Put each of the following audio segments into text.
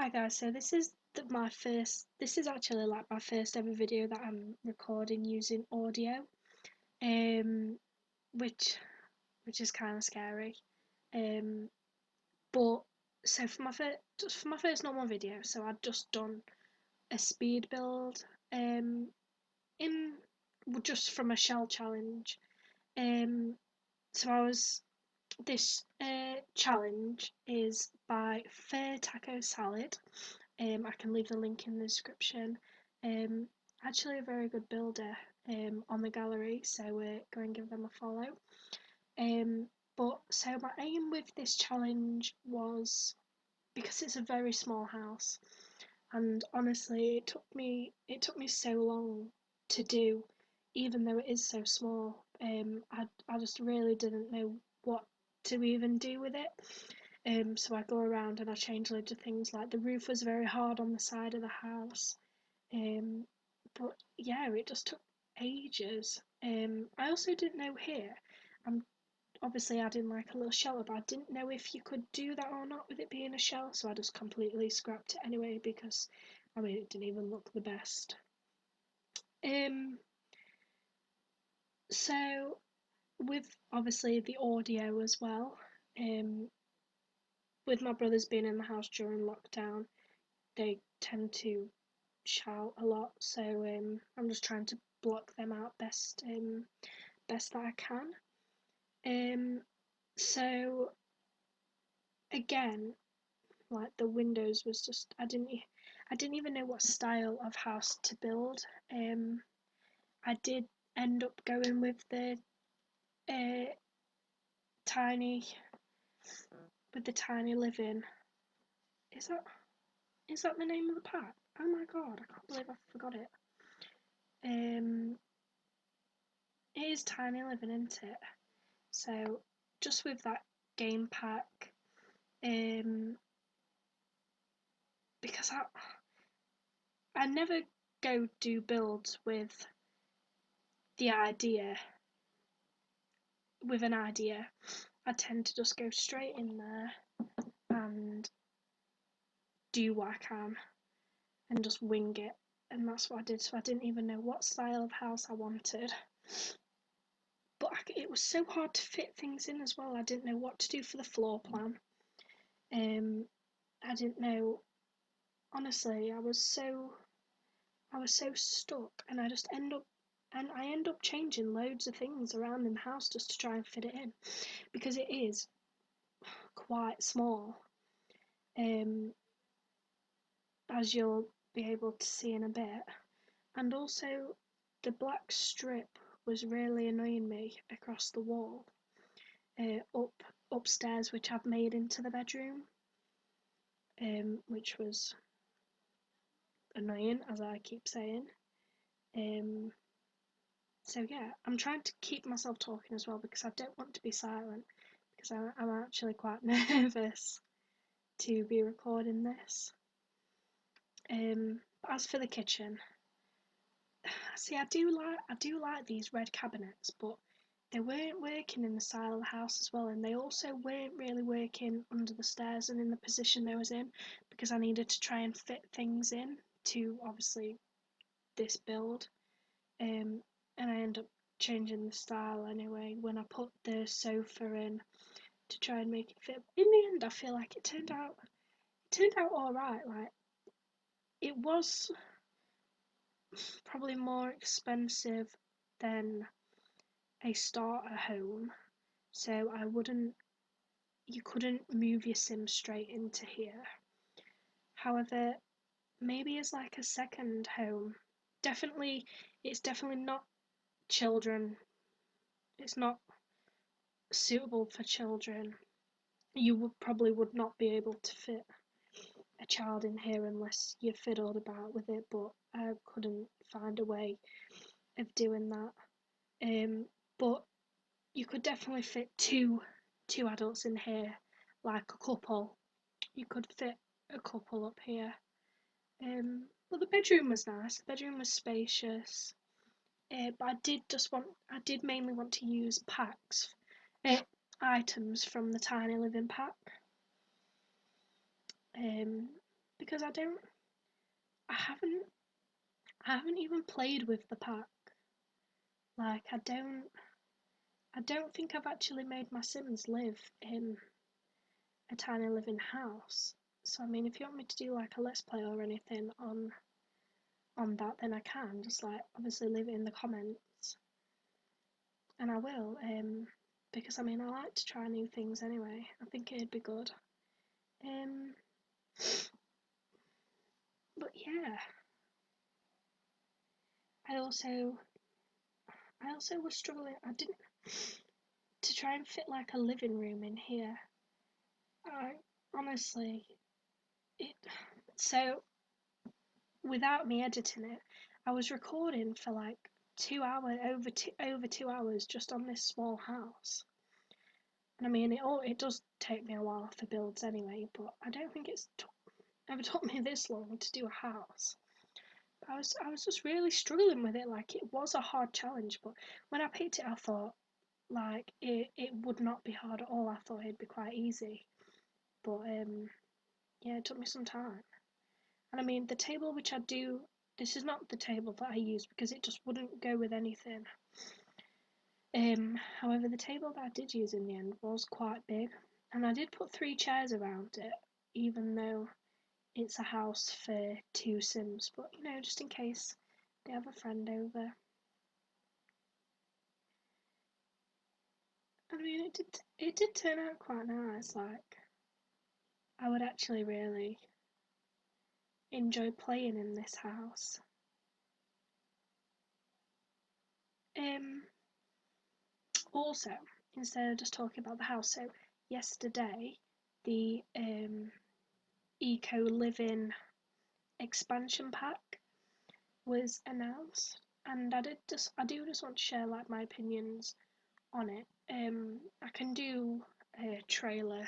Hi guys, so this is actually like my first ever video that I'm recording using audio, um, which which is kind of scary. Um, but so for my first normal video, so I'd just done a speed build, in just from a shell challenge. Um, so I was this challenge is by Furtaco Salad. I can leave the link in the description. Um, Actually, a very good builder on the gallery, so go and give them a follow. But so my aim with this challenge was because it's a very small house, and honestly, it took me so long to do, even though it is so small. I just really didn't know what to even do with it. So I go around and I change loads of things. Like the roof was very hard on the side of the house. Um, but yeah, it just took ages. I also didn't know here. I'm obviously adding like a little shelter, but I didn't know if you could do that or not with it being a shell. So I just completely scrapped it anyway because I mean it didn't even look the best. Um, so with obviously the audio as well. Um, with my brothers being in the house during lockdown, they tend to shout a lot, so I'm just trying to block them out best that I can. So again, like the windows was just I didn't even know what style of house to build. I did end up going with the uh, tiny tiny living. Is that the name of the pack? Oh my god, I can't believe I forgot it. Um, it is tiny living, isn't it? So just with that game pack, um, because I never go do builds the idea with an idea. I tend to just go straight in there and do what I can and just wing it. And that's what I did. So I didn't even know what style of house I wanted. But it was so hard to fit things in as well. I didn't know what to do for the floor plan. Um, I didn't know. Honestly, I was so stuck, and I end up changing loads of things around in the house just to try and fit it in, because it is quite small. Um, as you'll be able to see in a bit, and also the black strip was really annoying me across the wall, upstairs, which I've made into the bedroom, which was annoying, as I keep saying. Um, So yeah, I'm trying to keep myself talking as well because I don't want to be silent because I'm actually quite nervous to be recording this. But as for the kitchen, see, I do like these red cabinets, but they weren't working in the style of the house as well, and they also weren't really working under the stairs and in the position they was in because I needed to try and fit things in to obviously this build. And I end up changing the style anyway when I put the sofa in to try and make it fit. In the end, I feel like it turned out all right. Like it was probably more expensive than a starter home, so you couldn't move your sim straight into here. However, maybe as like a second home, definitely it's definitely not children. It's not suitable for children. You would not be able to fit a child in here unless you fiddled about with it, but I couldn't find a way of doing that. But you could definitely fit two adults in here, like a couple. You could fit a couple up here. But the bedroom was nice. The bedroom was spacious. But I did mainly want to use packs, uh, items from the tiny living pack. Um, because I haven't even played with the pack. Like I don't think I've actually made my Sims live in a tiny living house. So I mean, if you want me to do like a let's play or anything on that, then I can. Just like obviously leave it in the comments, and I will. Because I mean, I like to try new things anyway. I think it'd be good. Um, but yeah, I also was struggling. I didn't to try and fit like a living room in here. I honestly it so without me editing it, I was recording for like 2 hours, over 2 hours just on this small house. And I mean, it does take me a while for builds anyway, but I don't think it's ever took me this long to do a house. I was just really struggling with it. Like it was a hard challenge, but when I picked it, I thought like it would not be hard at all. I thought it'd be quite easy, but yeah, it took me some time. And I mean, the table which I do, this is not the table that I use because it just wouldn't go with anything. However, the table that I did use in the end was quite big, and I did put 3 chairs around it, even though it's a house for 2 Sims. But you know, just in case they have a friend over. I mean, it did turn out quite nice. Like, I would actually really enjoy playing in this house. Um, Also, instead of just talking about the house, so yesterday the Eco Living expansion pack was announced, and I do just want to share like my opinions on it. I can do a trailer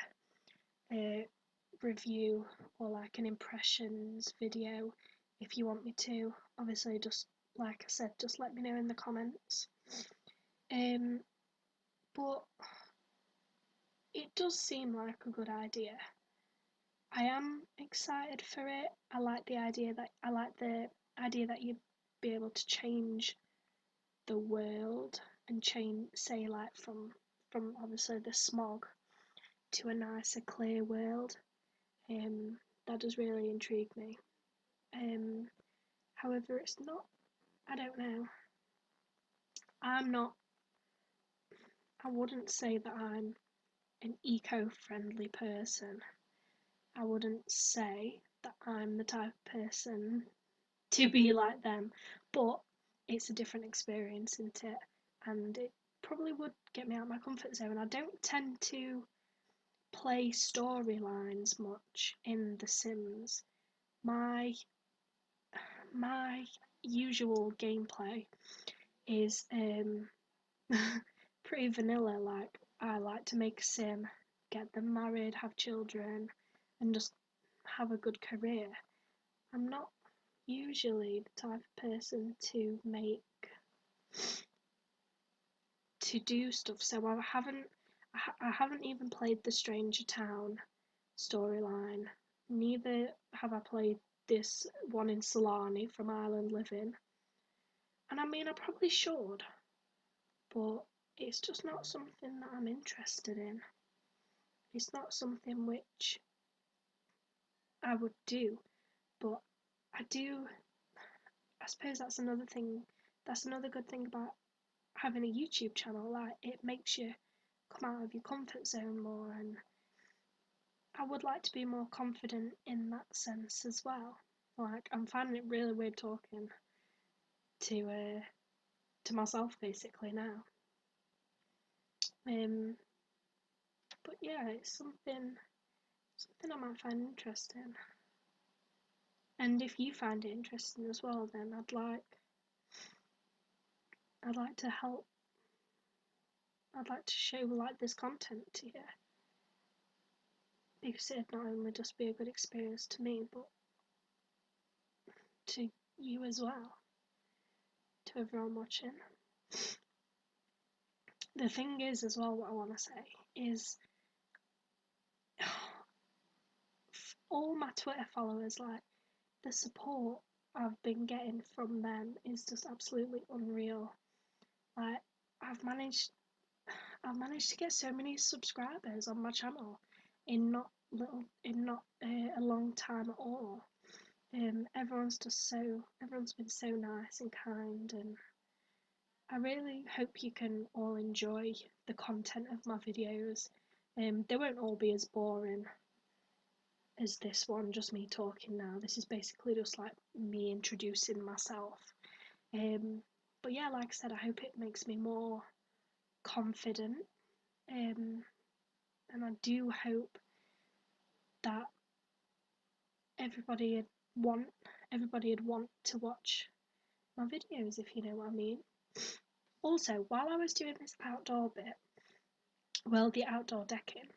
review or like an impressions video if you want me to. Obviously, just like I said, just let me know in the comments. Um, but it does seem like a good idea. I am excited for it. I like the idea that you'd be able to change the world and change, say, like from obviously the smog to a nicer, clear world. That does really intrigue me. Um, However, it's not. I don't know. I'm not. I wouldn't say that I'm an eco-friendly person. I wouldn't say that I'm the type of person to be like them, but it's a different experience, isn't it? And it probably would get me out of my comfort zone. I don't tend to play storylines much in The Sims. My my usual gameplay is pretty vanilla. Like I like to make a sim, get them married, have children, and just have a good career. I'm not usually the type of person to do stuff. So I haven't even played the Stranger Town storyline. Neither have I played this one in Solani from Island Living. And I mean, I probably should, but it's just not something that I'm interested in. It's not something which I would do, but I do. I suppose that's another thing. That's another good thing about having a YouTube channel. Like it makes you come out of your comfort zone more, and I would like to be more confident in that sense as well. Like I'm finding it really weird talking to myself basically now. Um, but yeah, it's something I might find interesting. And if you find it interesting as well, then I'd like to help. I'd like to show like this content to you because it'd not only just be a good experience to me, but to you as well, to everyone watching. The thing is, as well, what I want to say is all my Twitter followers, like the support I've been getting from them is just absolutely unreal. Like I've managed I've managed to get so many subscribers on my channel in not a long time at all. Everyone's been so nice and kind, and I really hope you can all enjoy the content of my videos. They won't all be as boring as this one, just me talking now. This is basically just like me introducing myself. Um, but yeah, like I said, I hope it makes me more confident. And I do hope that everybody would want everybody'd want to watch my videos, if you know what I mean. Also, while I was doing this outdoor bit, well, the outdoor decking,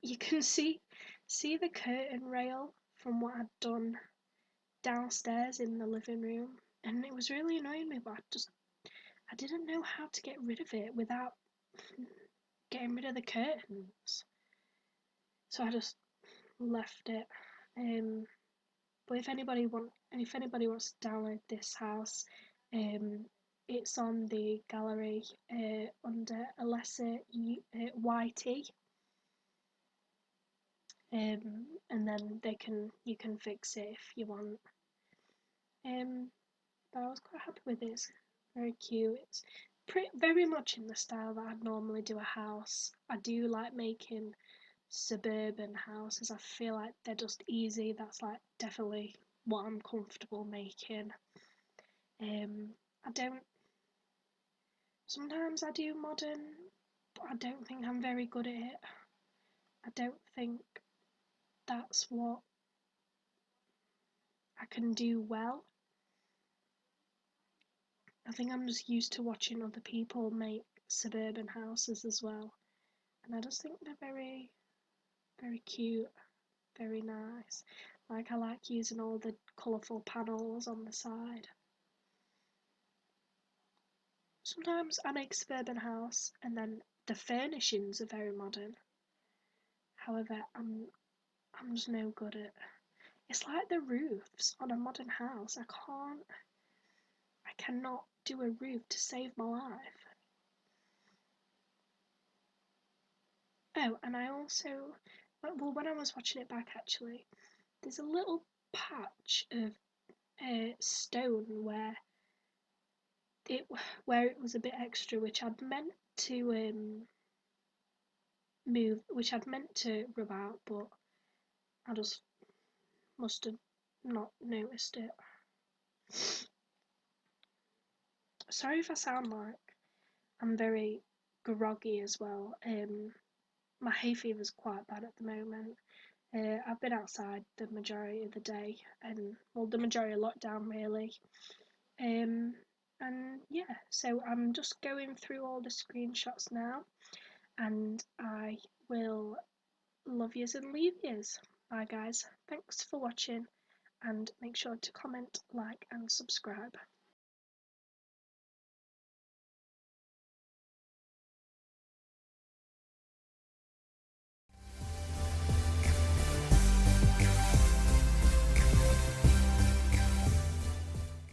you can see the curtain rail from what I'd done downstairs in the living room, and it was really annoying me, but I didn't know how to get rid of it without getting rid of the curtains, so I just left it. But if anybody wants to download this house, it's on the gallery under Alessa YT, and then you can fix it if you want. But I was quite happy with it. It's very cute. It's very much in the style that I'd normally do a house. I do like making suburban houses. I feel like they're just easy. That's like definitely what I'm comfortable making. I don't. Sometimes I do modern, but I don't think I'm very good at it. I don't think that's what I can do well. I think I'm just used to watching other people make suburban houses as well, and I just think they're very, very cute, very nice. Like I like using all the colourful panels on the side. Sometimes I make a suburban house and then the furnishings are very modern. However, I'm just no good at. It's like the roofs on a modern house. I cannot do a roof to save my life. Oh, and I also, well, when I was watching it back actually, there's a little patch of stone it where it was a bit extra, which I'd meant to which I'd meant to rub out, but I just must have not noticed it. Sorry if I sound like I'm very groggy as well. My hay fever's quite bad at the moment. I've been outside the majority of the day, and well, the majority of lockdown really. And yeah, so I'm just going through all the screenshots now, and I will love yous and leave yous. Bye guys, thanks for watching, and make sure to comment, like and subscribe.